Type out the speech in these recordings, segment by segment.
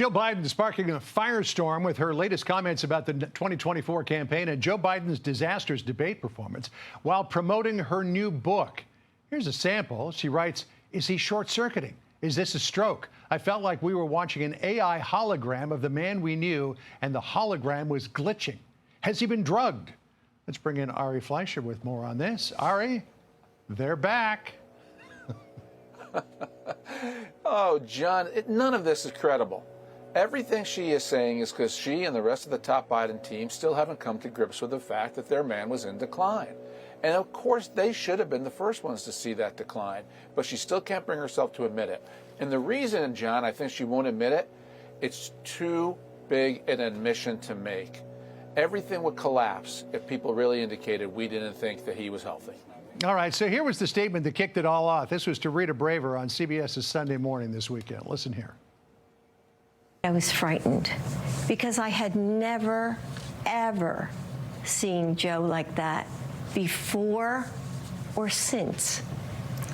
Jill Biden sparking a firestorm with her latest comments about the 2024 campaign and Joe Biden's disastrous debate performance while promoting her new book. Here's a sample. She writes, "Is he short-circuiting? Is this a stroke? I felt like we were watching an AI hologram of the man we knew, and the hologram was glitching. Has he been drugged?" Let's bring in Ari Fleischer with more on this. Ari, they're back. Oh, John, none of this is credible. Everything she is saying is because she and the rest of the top Biden team still haven't come to grips with the fact that their man was in decline. And of course, they should have been the first ones to see that decline, but she still can't bring herself to admit it. And the reason, John, I think she won't admit it, it's too big an admission to make. Everything would collapse if people really indicated we didn't think that he was healthy. All right, so here was the statement that kicked it all off. This was to Rita Braver on CBS's Sunday Morning this weekend. Listen here. I was frightened because I had never, ever seen Joe like that before or since.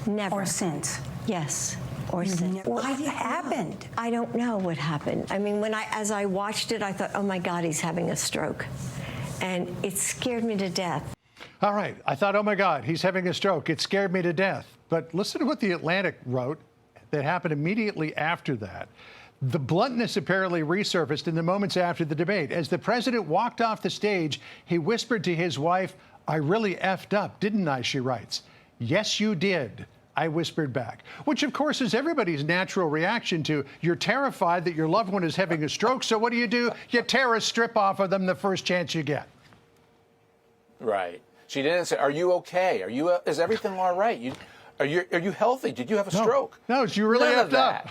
Never. Or since? Yes, or since. What happened? I don't know what happened. I mean, as I watched it, I thought, oh my God, he's having a stroke. And it scared me to death. All right, I thought, oh my God, he's having a stroke. It scared me to death. But listen to what The Atlantic wrote that happened immediately after that. The bluntness apparently resurfaced in the moments after the debate. As the president walked off the stage, he whispered to his wife, "I really effed up, didn't I?" she writes. "Yes, you did," I whispered back, which of course is everybody's natural reaction to you're terrified that your loved one is having a stroke. So what do? You tear a strip off of them the first chance you get. Right. She didn't say, "Are you okay? Is everything all right? Are you healthy? Did you have a stroke?" No, she really effed up.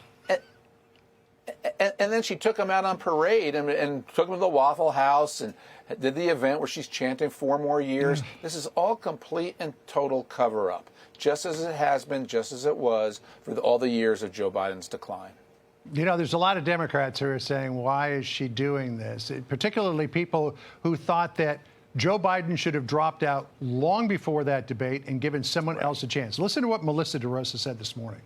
And then she took him out on parade and took him to the Waffle House and did the event where she's chanting 4 more years. This is all complete and total cover-up, just as it has been, just as it was for all the years of Joe Biden's decline. You know, there's a lot of Democrats who are saying, why is she doing this? Particularly people who thought that Joe Biden should have dropped out long before that debate and given someone else a chance. Listen to what Melissa DeRosa said this morning.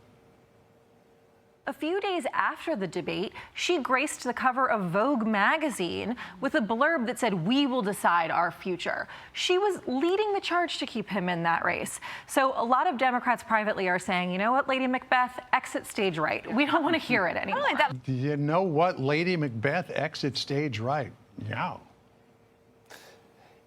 A few days after the debate, she graced the cover of Vogue magazine with a blurb that said, "We will decide our future." She was leading the charge to keep him in that race. So a lot of Democrats privately are saying, you know what, Lady Macbeth, exit stage right. We don't want to hear it anymore. You know what, Lady Macbeth, exit stage right. Yeah.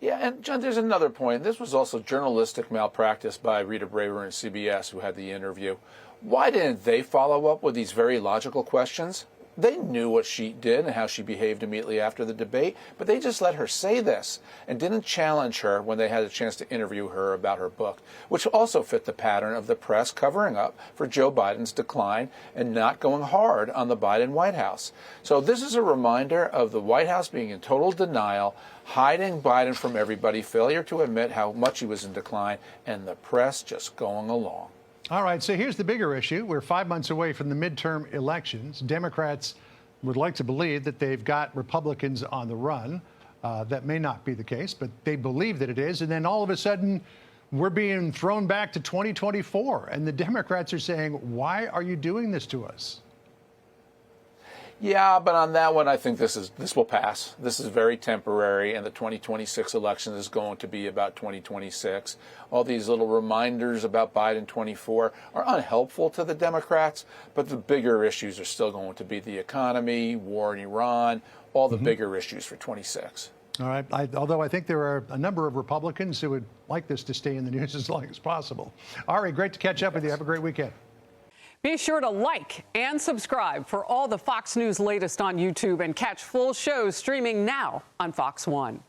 Yeah, and John, there's another point. This was also journalistic malpractice by Rita Braver and CBS, who had the interview. Why didn't they follow up with these very logical questions? They knew what she did and how she behaved immediately after the debate, but they just let her say this and didn't challenge her when they had a chance to interview her about her book, which also fit the pattern of the press covering up for Joe Biden's decline and not going hard on the Biden White House. So this is a reminder of the White House being in total denial, hiding Biden from everybody, failure to admit how much he was in decline, and the press just going along. All right, so here's the bigger issue. We're 5 months away from the midterm elections. Democrats would like to believe that they've got Republicans on the run. That may not be the case, but they believe that it is. And then all of a sudden, we're being thrown back to 2024. And the Democrats are saying, why are you doing this to us? Yeah, but on that one, I think this will pass. This is very temporary, and the 2026 election is going to be about 2026. All these little reminders about Biden 24 are unhelpful to the Democrats, but the bigger issues are still going to be the economy, war in Iran, all the bigger issues for 26. All right. Although I think there are a number of Republicans who would like this to stay in the news as long as possible. Ari, great to catch up with you. Have a great weekend. Be sure to like and subscribe for all the Fox News latest on YouTube and catch full shows streaming now on Fox One.